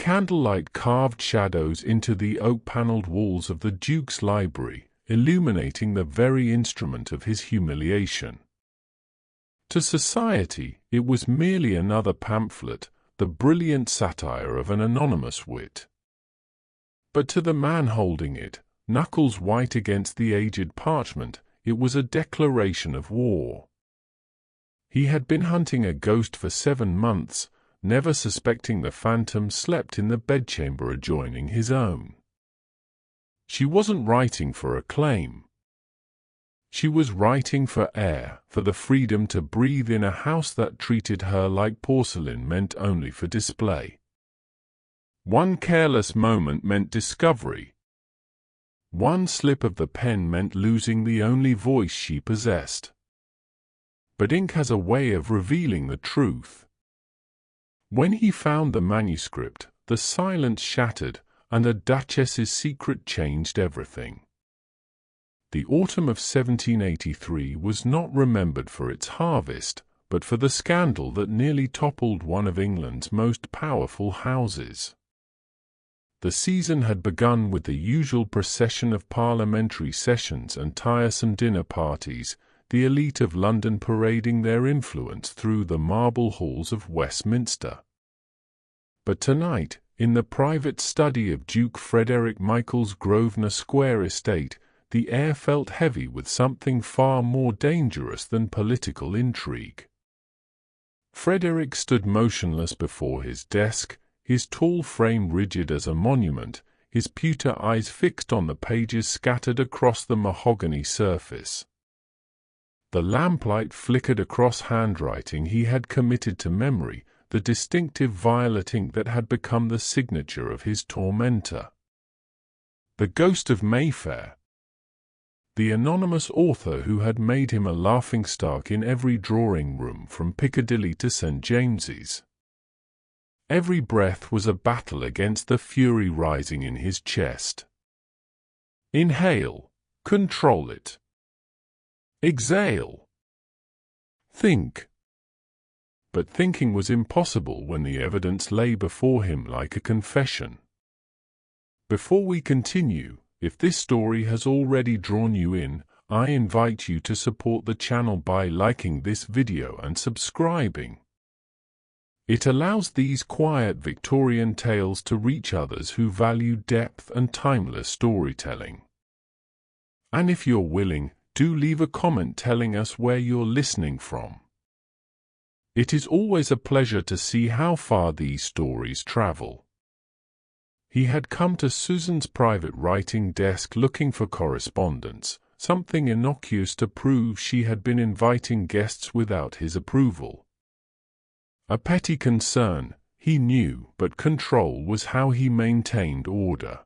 Candlelight carved shadows into the oak-panelled walls of the Duke's library, illuminating the very instrument of his humiliation. To society, it was merely another pamphlet, the brilliant satire of an anonymous wit. But to the man holding it, knuckles white against the aged parchment, it was a declaration of war. He had been hunting a ghost for 7 months, never suspecting the phantom slept in the bedchamber adjoining his own. She wasn't writing for acclaim. She was writing for air, for the freedom to breathe in a house that treated her like porcelain meant only for display. One careless moment meant discovery. One slip of the pen meant losing the only voice she possessed. But ink has a way of revealing the truth. When he found the manuscript, the silence shattered, and a duchess's secret changed everything. The autumn of 1783 was not remembered for its harvest, but for the scandal that nearly toppled one of England's most powerful houses. The season had begun with the usual procession of parliamentary sessions and tiresome dinner parties, the elite of London parading their influence through the marble halls of Westminster. But tonight, in the private study of Duke Frederick Michael's Grosvenor Square estate, the air felt heavy with something far more dangerous than political intrigue. Frederick stood motionless before his desk, his tall frame rigid as a monument, his pewter eyes fixed on the pages scattered across the mahogany surface. The lamplight flickered across handwriting he had committed to memory, the distinctive violet ink that had become the signature of his tormentor. The ghost of Mayfair. The anonymous author who had made him a laughingstock in every drawing-room from Piccadilly to St. James's. Every breath was a battle against the fury rising in his chest. Inhale, control it. Exhale. Think. But thinking was impossible when the evidence lay before him like a confession. Before we continue, if this story has already drawn you in, I invite you to support the channel by liking this video and subscribing. It allows these quiet Victorian tales to reach others who value depth and timeless storytelling. And if you're willing, do leave a comment telling us where you're listening from. It is always a pleasure to see how far these stories travel. He had come to Susan's private writing desk looking for correspondence, something innocuous to prove she had been inviting guests without his approval. A petty concern, he knew, but control was how he maintained order.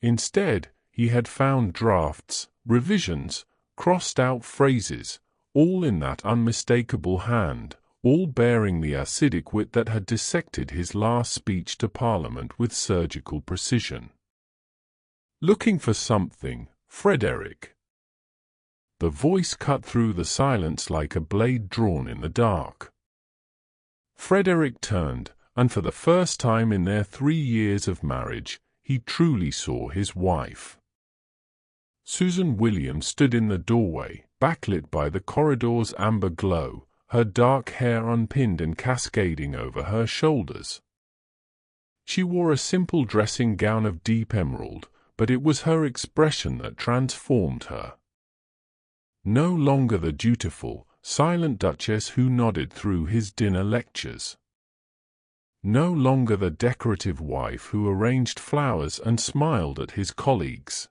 Instead, he had found drafts, revisions, crossed-out phrases, all in that unmistakable hand, all bearing the acidic wit that had dissected his last speech to Parliament with surgical precision. Looking for something, Frederick. The voice cut through the silence like a blade drawn in the dark. Frederick turned, and for the first time in their 3 years of marriage, he truly saw his wife. Susan Williams stood in the doorway, backlit by the corridor's amber glow, her dark hair unpinned and cascading over her shoulders. She wore a simple dressing gown of deep emerald, but it was her expression that transformed her. No longer the dutiful, silent duchess who nodded through his dinner lectures. No longer the decorative wife who arranged flowers and smiled at his colleagues.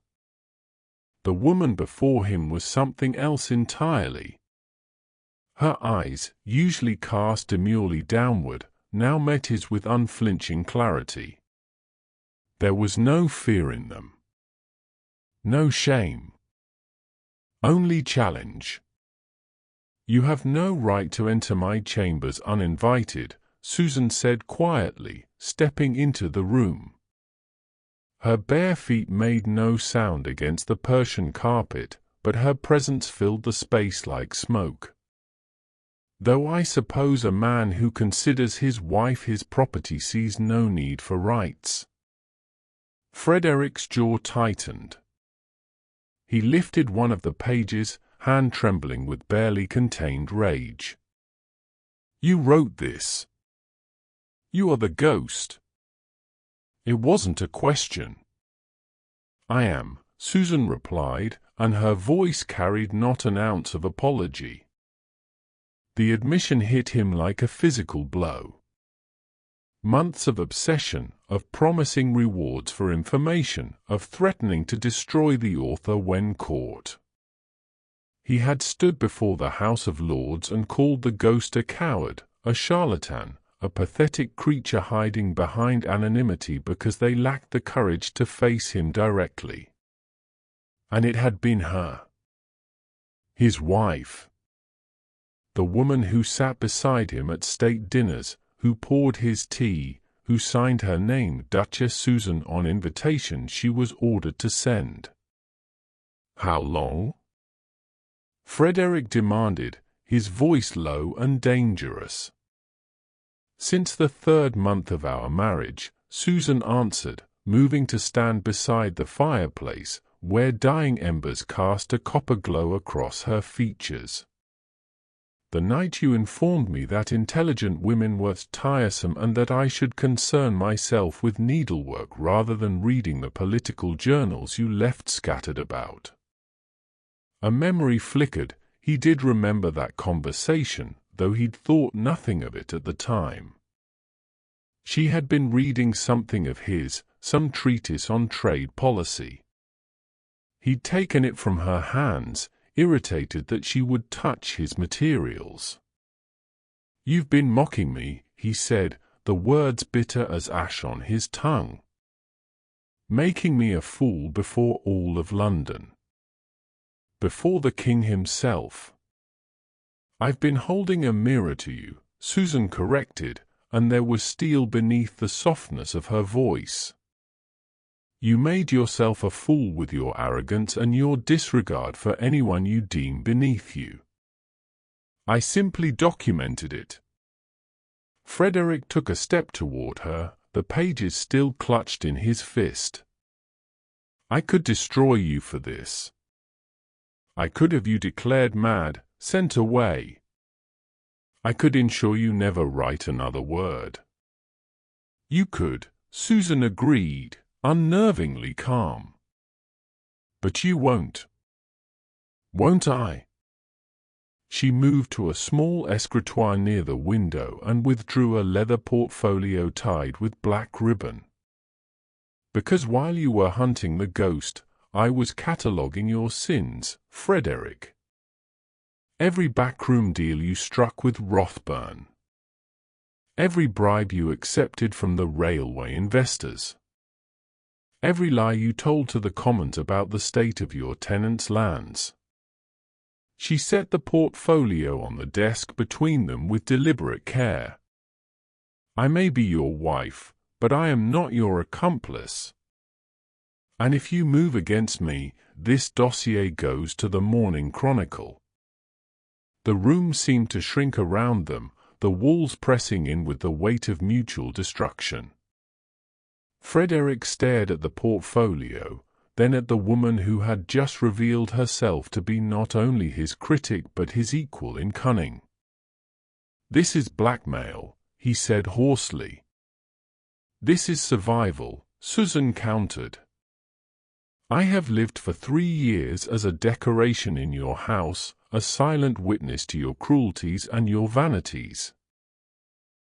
The woman before him was something else entirely. Her eyes, usually cast demurely downward, now met his with unflinching clarity. There was no fear in them. No shame. Only challenge. "You have no right to enter my chambers uninvited," Susan said quietly, stepping into the room. Her bare feet made no sound against the Persian carpet, but her presence filled the space like smoke. Though I suppose a man who considers his wife his property sees no need for rights. Frederick's jaw tightened. He lifted one of the pages, hand trembling with barely contained rage. You wrote this. You are the ghost. It wasn't a question. I am, Susan replied, and her voice carried not an ounce of apology. The admission hit him like a physical blow. Months of obsession, of promising rewards for information, of threatening to destroy the author when caught. He had stood before the House of Lords and called the ghost a coward, a charlatan, a pathetic creature hiding behind anonymity because they lacked the courage to face him directly. And it had been her. His wife. The woman who sat beside him at state dinners, who poured his tea, who signed her name Duchess Susan on invitation she was ordered to send. How long? Frederick demanded, his voice low and dangerous. Since the 3rd month of our marriage, Susan answered, moving to stand beside the fireplace, where dying embers cast a copper glow across her features. The night you informed me that intelligent women were tiresome and that I should concern myself with needlework rather than reading the political journals you left scattered about. A memory flickered. He did remember that conversation, though he'd thought nothing of it at the time. She had been reading something of his, some treatise on trade policy. He'd taken it from her hands, irritated that she would touch his materials. You've been mocking me, he said, the words bitter as ash on his tongue. Making me a fool before all of London. Before the king himself. I've been holding a mirror to you, Susan corrected, and there was steel beneath the softness of her voice. You made yourself a fool with your arrogance and your disregard for anyone you deem beneath you. I simply documented it. Frederick took a step toward her, the pages still clutched in his fist. I could destroy you for this. I could have you declared mad, sent away. I could ensure you never write another word. You could, Susan agreed, unnervingly calm. But you won't. Won't I? She moved to a small escritoire near the window and withdrew a leather portfolio tied with black ribbon. Because while you were hunting the ghost, I was cataloguing your sins, Frederick. Every backroom deal you struck with Rothburn. Every bribe you accepted from the railway investors. Every lie you told to the Commons about the state of your tenants' lands. She set the portfolio on the desk between them with deliberate care. I may be your wife, but I am not your accomplice. And if you move against me, this dossier goes to the Morning Chronicle. The room seemed to shrink around them, the walls pressing in with the weight of mutual destruction. Frederick stared at the portfolio, then at the woman who had just revealed herself to be not only his critic but his equal in cunning. This is blackmail, he said hoarsely. This is survival, Susan countered. I have lived for 3 years as a decoration in your house, a silent witness to your cruelties and your vanities.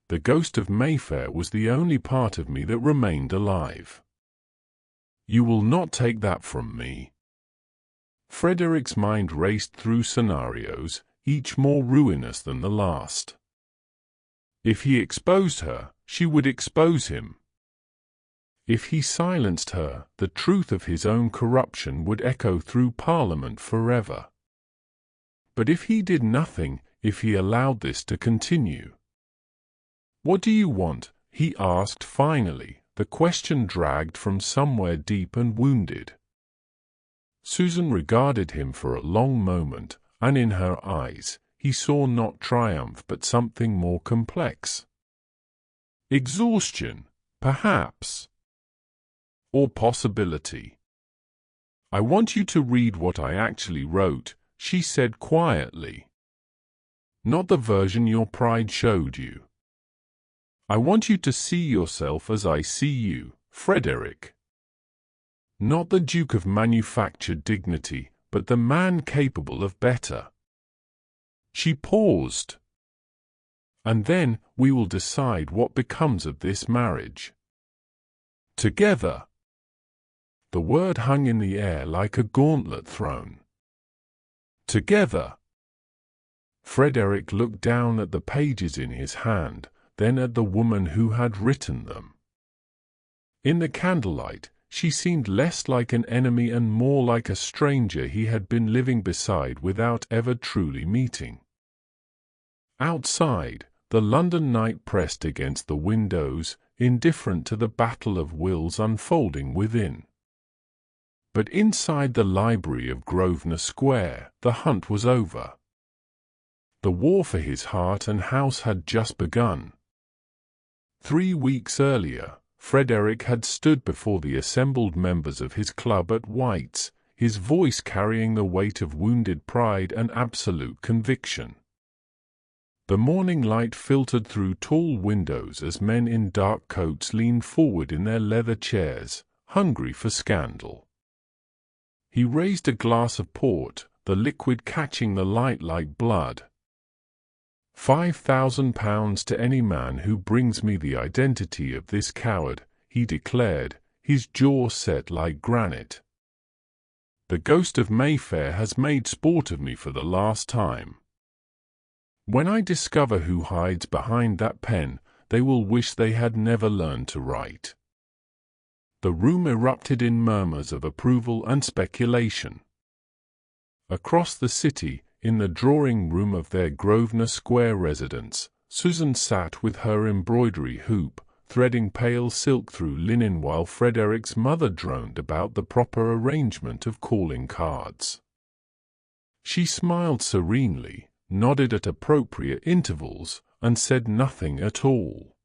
The ghost of Mayfair was the only part of me that remained alive. You will not take that from me. Frederick's mind raced through scenarios, each more ruinous than the last. If he exposed her, she would expose him. If he silenced her, the truth of his own corruption would echo through Parliament forever. But if he did nothing, if he allowed this to continue? What do you want? He asked finally, the question dragged from somewhere deep and wounded. Susan regarded him for a long moment, and in her eyes, he saw not triumph but something more complex. Exhaustion, perhaps. Or possibility. "I want you to read what I actually wrote," she said quietly. "Not the version your pride showed you. I want you to see yourself as I see you, Frederick. Not the Duke of manufactured dignity, but the man capable of better." She paused. "And then we will decide what becomes of this marriage. Together." The word hung in the air like a gauntlet thrown. Together. Frederick looked down at the pages in his hand, then at the woman who had written them. In the candlelight, she seemed less like an enemy and more like a stranger he had been living beside without ever truly meeting. Outside, the London night pressed against the windows, indifferent to the battle of wills unfolding within. But inside the library of Grosvenor Square, the hunt was over. The war for his heart and house had just begun. 3 weeks earlier, Frederick had stood before the assembled members of his club at White's, his voice carrying the weight of wounded pride and absolute conviction. The morning light filtered through tall windows as men in dark coats leaned forward in their leather chairs, hungry for scandal. He raised a glass of port, the liquid catching the light like blood. £5,000 to any man who brings me the identity of this coward," he declared, his jaw set like granite. "The ghost of Mayfair has made sport of me for the last time. When I discover who hides behind that pen, they will wish they had never learned to write." The room erupted in murmurs of approval and speculation. Across the city, in the drawing-room of their Grosvenor Square residence, Susan sat with her embroidery hoop, threading pale silk through linen while Frederick's mother droned about the proper arrangement of calling cards. She smiled serenely, nodded at appropriate intervals, and said nothing at all.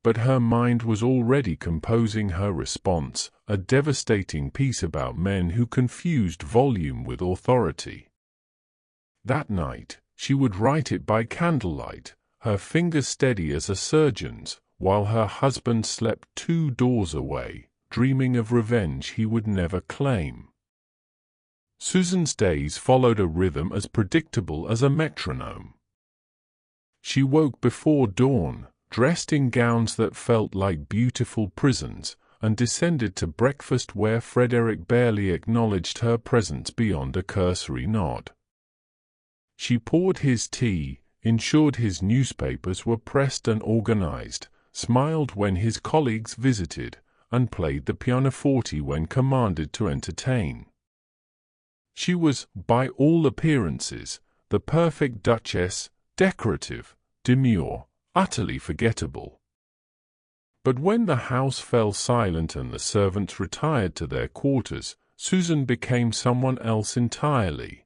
But her mind was already composing her response, a devastating piece about men who confused volume with authority. That night, she would write it by candlelight, her fingers steady as a surgeon's, while her husband slept 2 doors away, dreaming of revenge he would never claim. Susan's days followed a rhythm as predictable as a metronome. She woke before dawn, dressed in gowns that felt like beautiful prisons, and descended to breakfast where Frederick barely acknowledged her presence beyond a cursory nod. She poured his tea, ensured his newspapers were pressed and organized, smiled when his colleagues visited, and played the pianoforte when commanded to entertain. She was, by all appearances, the perfect duchess, decorative, demure, utterly forgettable. But when the house fell silent and the servants retired to their quarters, Susan became someone else entirely.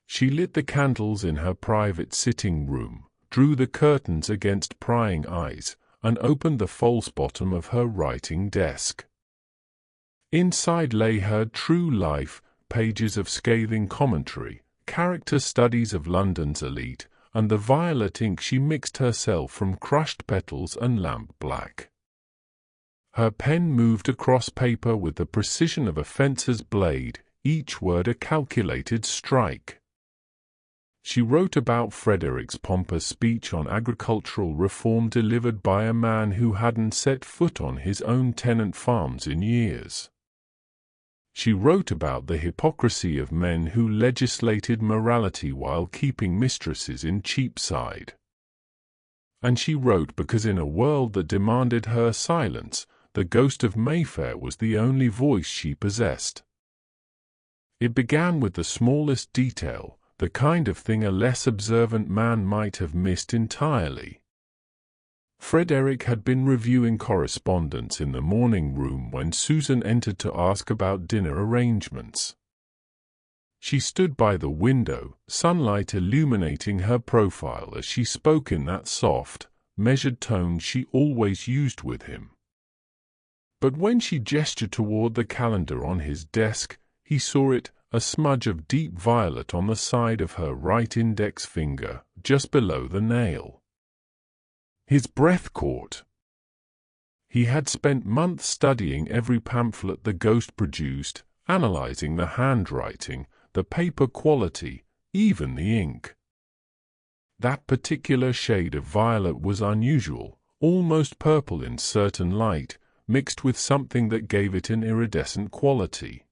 She lit the candles in her private sitting room, drew the curtains against prying eyes, and opened the false bottom of her writing desk. Inside lay her true life, pages of scathing commentary, character studies of London's elite, and the violet ink she mixed herself from crushed petals and lamp black. Her pen moved across paper with the precision of a fencer's blade, each word a calculated strike. She wrote about Frederick's pompous speech on agricultural reform delivered by a man who hadn't set foot on his own tenant farms in years. She wrote about the hypocrisy of men who legislated morality while keeping mistresses in Cheapside. And she wrote because in a world that demanded her silence, the ghost of Mayfair was the only voice she possessed. It began with the smallest detail, the kind of thing a less observant man might have missed entirely. Frederick had been reviewing correspondence in the morning room when Susan entered to ask about dinner arrangements. She stood by the window, sunlight illuminating her profile as she spoke in that soft, measured tone she always used with him. But when she gestured toward the calendar on his desk, he saw it, a smudge of deep violet on the side of her right index finger, just below the nail. His breath caught. He had spent months studying every pamphlet the ghost produced, analyzing the handwriting, the paper quality, even the ink. That particular shade of violet was unusual, almost purple in certain light, mixed with something that gave it an iridescent quality.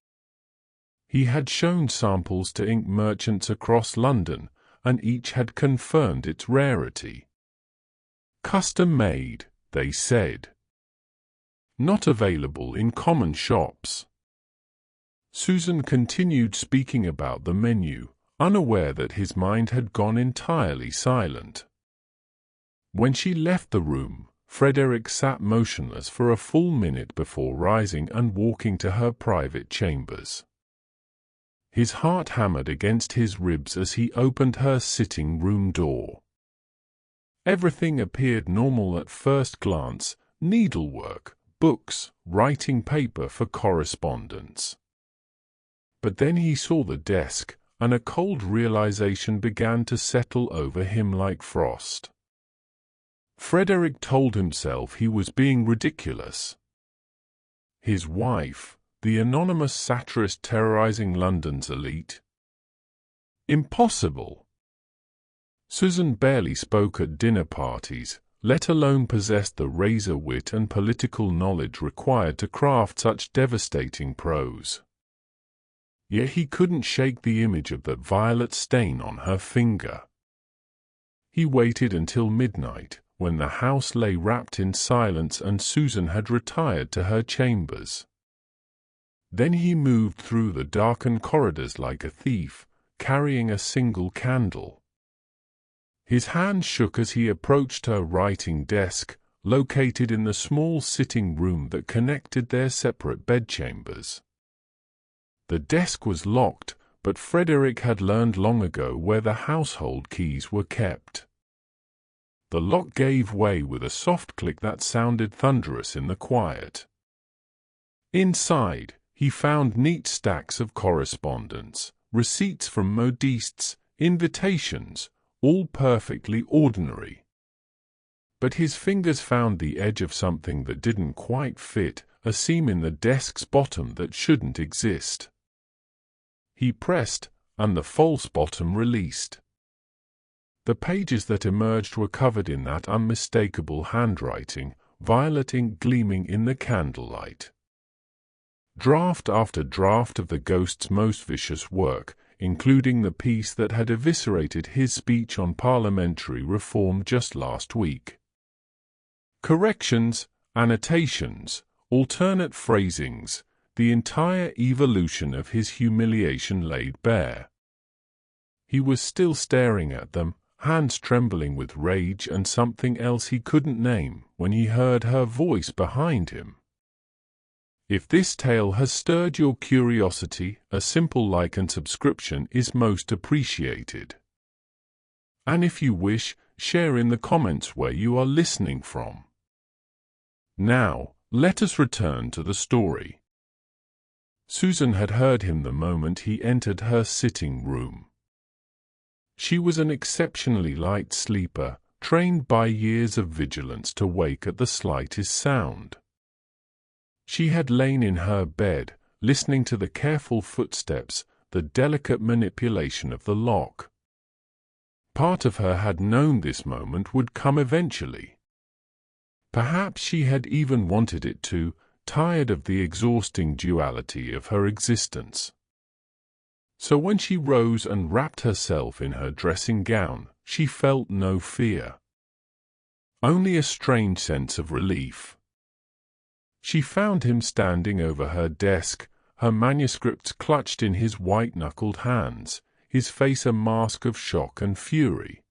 He had shown samples to ink merchants across London, and each had confirmed its rarity. Custom-made, they said. Not available in common shops. Susan continued speaking about the menu, unaware that his mind had gone entirely silent. When she left the room, Frederick sat motionless for a full minute before rising and walking to her private chambers. His heart hammered against his ribs as he opened her sitting-room door. Everything appeared normal at first glance: needlework, books, writing paper for correspondence. But then he saw the desk, and a cold realization began to settle over him like frost. Frederick told himself he was being ridiculous. His wife, the anonymous satirist terrorizing London's elite? Impossible. Susan barely spoke at dinner parties, let alone possessed the razor wit and political knowledge required to craft such devastating prose. Yet he couldn't shake the image of that violet stain on her finger. He waited until midnight, when the house lay wrapped in silence and Susan had retired to her chambers. Then he moved through the darkened corridors like a thief, carrying a single candle. His hand shook as he approached her writing desk, located in the small sitting room that connected their separate bedchambers. The desk was locked, but Frederick had learned long ago where the household keys were kept. The lock gave way with a soft click that sounded thunderous in the quiet. Inside, he found neat stacks of correspondence, receipts from modistes, invitations, all perfectly ordinary. But his fingers found the edge of something that didn't quite fit, a seam in the desk's bottom that shouldn't exist. He pressed, and the false bottom released. The pages that emerged were covered in that unmistakable handwriting, violet ink gleaming in the candlelight. Draft after draft of the ghost's most vicious work, including the piece that had eviscerated his speech on parliamentary reform just last week. Corrections, annotations, alternate phrasings, the entire evolution of his humiliation laid bare. He was still staring at them, hands trembling with rage and something else he couldn't name, when he heard her voice behind him. If this tale has stirred your curiosity, a simple like and subscription is most appreciated. And if you wish, share in the comments where you are listening from. Now, let us return to the story. Susan had heard him the moment he entered her sitting room. She was an exceptionally light sleeper, trained by years of vigilance to wake at the slightest sound. She had lain in her bed, listening to the careful footsteps, the delicate manipulation of the lock. Part of her had known this moment would come eventually. Perhaps she had even wanted it to, tired of the exhausting duality of her existence. So when she rose and wrapped herself in her dressing gown, she felt no fear. Only a strange sense of relief. She found him standing over her desk, her manuscripts clutched in his white-knuckled hands, his face a mask of shock and fury.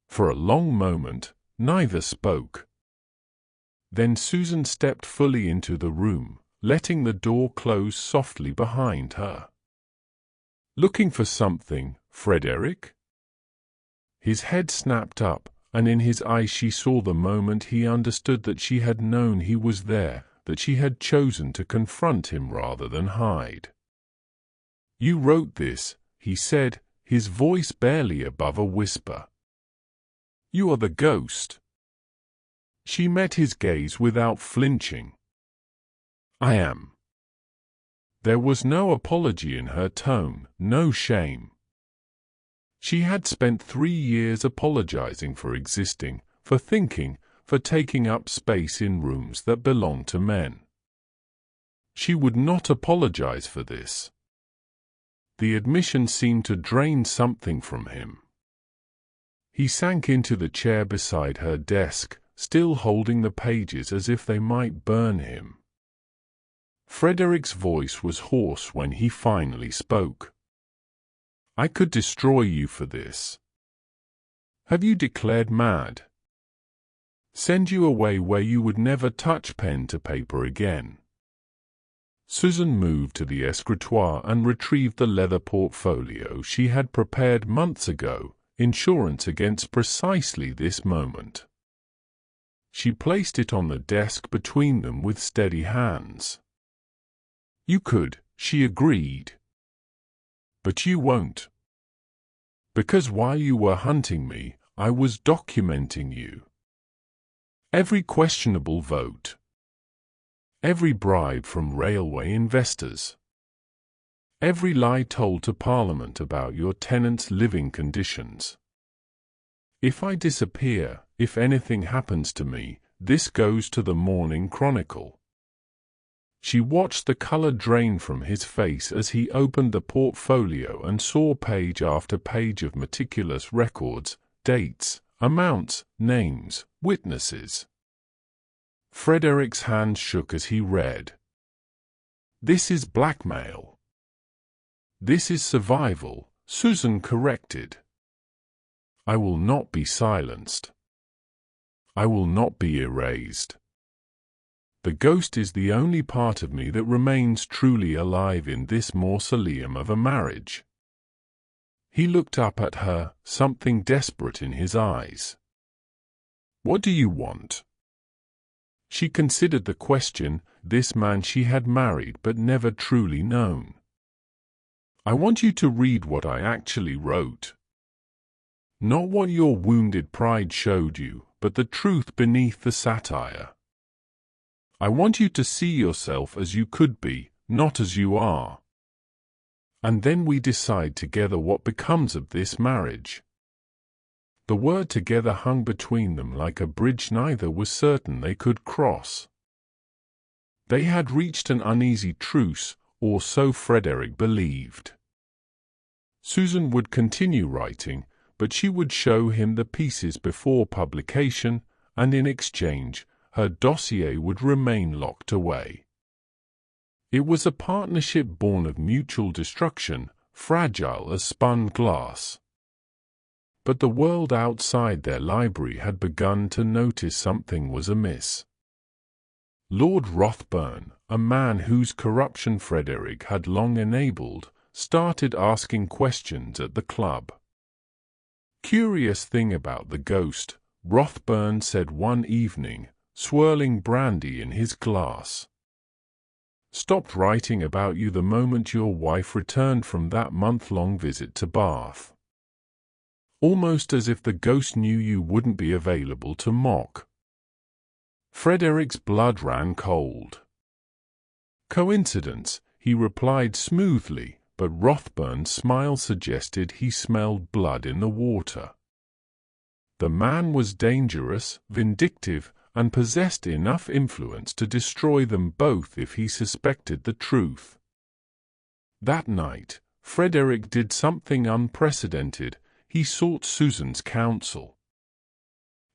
For a long moment, neither spoke. Then Susan stepped fully into the room, letting the door close softly behind her. Looking for something, Frederick? His head snapped up, and in his eyes she saw the moment he understood that she had known he was there, that she had chosen to confront him rather than hide. "You wrote this," he said, his voice barely above a whisper. "You are the ghost." She met his gaze without flinching. "I am." There was no apology in her tone, no shame. She had spent 3 years apologizing for existing, for thinking, for taking up space in rooms that belonged to men. She would not apologize for this. The admission seemed to drain something from him. He sank into the chair beside her desk, still holding the pages as if they might burn him. Frederick's voice was hoarse when he finally spoke. "I could destroy you for this. Have you declared mad? Send you away where you would never touch pen to paper again." Susan moved to the escritoire and retrieved the leather portfolio she had prepared months ago, insurance against precisely this moment. She placed it on the desk between them with steady hands. "You could," she agreed. "But you won't. Because while you were hunting me, I was documenting you. Every questionable vote. Every bribe from railway investors. Every lie told to Parliament about your tenants' living conditions. If I disappear, if anything happens to me, this goes to the Morning Chronicle." She watched the color drain from his face as he opened the portfolio and saw page after page of meticulous records, dates, amounts, names, witnesses. Frederick's hand shook as he read. "This is blackmail. This is survival," Susan corrected. "I will not be silenced. I will not be erased. The ghost is the only part of me that remains truly alive in this mausoleum of a marriage." He looked up at her, something desperate in his eyes. "What do you want?" She considered the question, this man she had married but never truly known. "I want you to read what I actually wrote. Not what your wounded pride showed you, but the truth beneath the satire. I want you to see yourself as you could be, not as you are. And then we decide together what becomes of this marriage." The word together hung between them like a bridge neither was certain they could cross. They had reached an uneasy truce, or so Frederick believed. Susan would continue writing, but she would show him the pieces before publication, and in exchange, her dossier would remain locked away. It was a partnership born of mutual destruction, fragile as spun glass. But the world outside their library had begun to notice something was amiss. Lord Rothburn, a man whose corruption Frederick had long enabled, started asking questions at the club. "Curious thing about the ghost," Rothburn said one evening, swirling brandy in his glass. "Stopped writing about you the moment your wife returned from that month-long visit to Bath. Almost as if the ghost knew you wouldn't be available to mock." Frederick's blood ran cold. "Coincidence," he replied smoothly, but Rothburn's smile suggested he smelled blood in the water. The man was dangerous, vindictive, and possessed enough influence to destroy them both if he suspected the truth. That night, Frederick did something unprecedented. He sought Susan's counsel.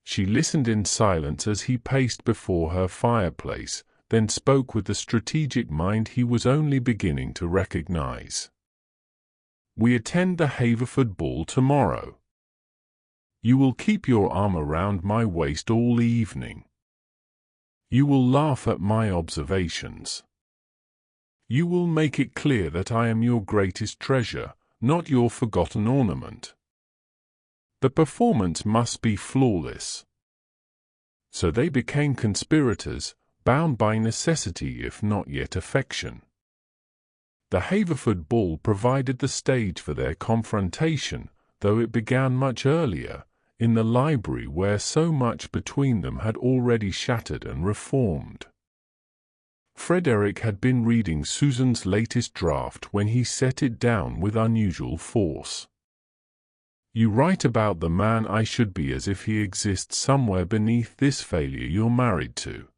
She listened in silence as he paced before her fireplace, then spoke with the strategic mind he was only beginning to recognize. "We attend the Haverford ball tomorrow. You will keep your arm around my waist all evening. You will laugh at my observations. You will make it clear that I am your greatest treasure, not your forgotten ornament. The performance must be flawless. So they became conspirators, bound by necessity if not yet affection. The Haverford Ball provided the stage for their confrontation, though it began much earlier, in the library where so much between them had already shattered and reformed. Frederick had been reading Susan's latest draft when he set it down with unusual force. "You write about the man I should be as if he exists somewhere beneath this failure you're married to."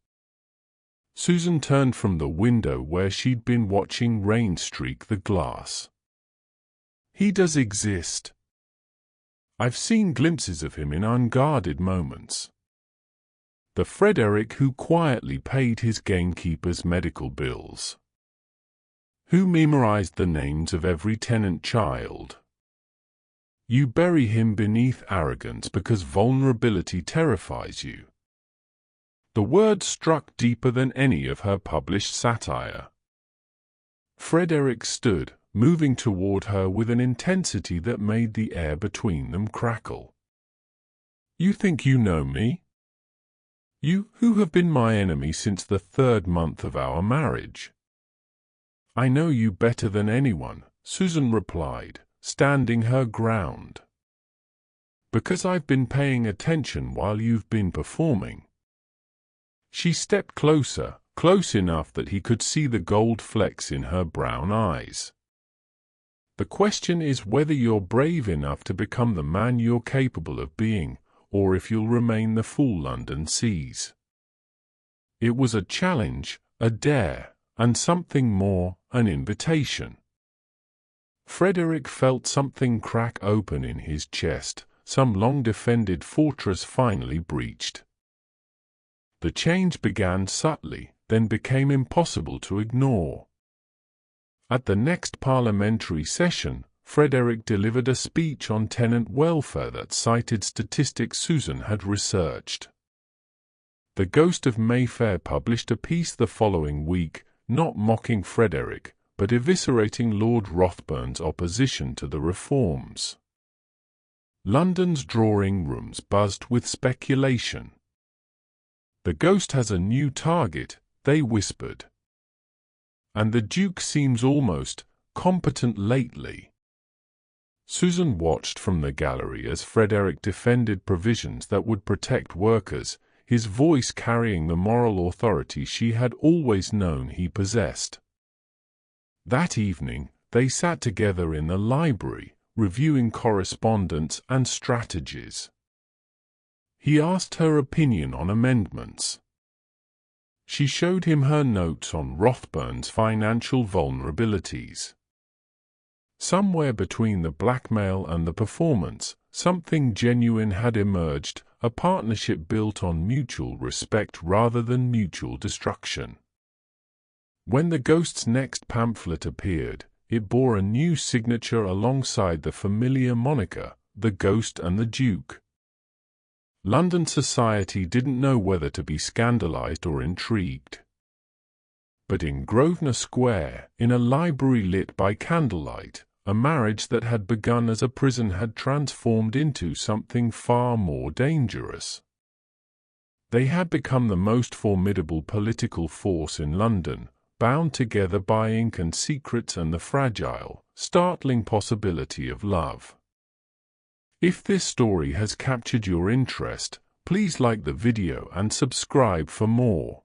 Susan turned from the window where she'd been watching rain streak the glass. "He does exist. I've seen glimpses of him in unguarded moments. The Frederick who quietly paid his gamekeeper's medical bills. Who memorized the names of every tenant child. You bury him beneath arrogance because vulnerability terrifies you." The word struck deeper than any of her published satire. Frederick stood, moving toward her with an intensity that made the air between them crackle. "You think you know me? You, who have been my enemy since the 3rd month of our marriage." "I know you better than anyone," Susan replied, standing her ground. "Because I've been paying attention while you've been performing." She stepped closer, close enough that he could see the gold flecks in her brown eyes. "The question is whether you're brave enough to become the man you're capable of being, or if you'll remain the fool London sees." It was a challenge, a dare, and something more, an invitation. Frederick felt something crack open in his chest, some long-defended fortress finally breached. The change began subtly, then became impossible to ignore. At the next parliamentary session, Frederick delivered a speech on tenant welfare that cited statistics Susan had researched. The Ghost of Mayfair published a piece the following week, not mocking Frederick, but eviscerating Lord Rothburne's opposition to the reforms. London's drawing rooms buzzed with speculation. "The Ghost has a new target," they whispered. "And the Duke seems almost competent lately." Susan watched from the gallery as Frederick defended provisions that would protect workers, his voice carrying the moral authority she had always known he possessed. That evening, they sat together in the library, reviewing correspondence and strategies. He asked her opinion on amendments. She showed him her notes on Rothburne's financial vulnerabilities. Somewhere between the blackmail and the performance, something genuine had emerged, a partnership built on mutual respect rather than mutual destruction. When the Ghost's next pamphlet appeared, it bore a new signature alongside the familiar moniker, The Ghost and the Duke. London society didn't know whether to be scandalized or intrigued. But in Grosvenor Square, in a library lit by candlelight, a marriage that had begun as a prison had transformed into something far more dangerous. They had become the most formidable political force in London, bound together by ink and secrets and the fragile, startling possibility of love. If this story has captured your interest, please like the video and subscribe for more.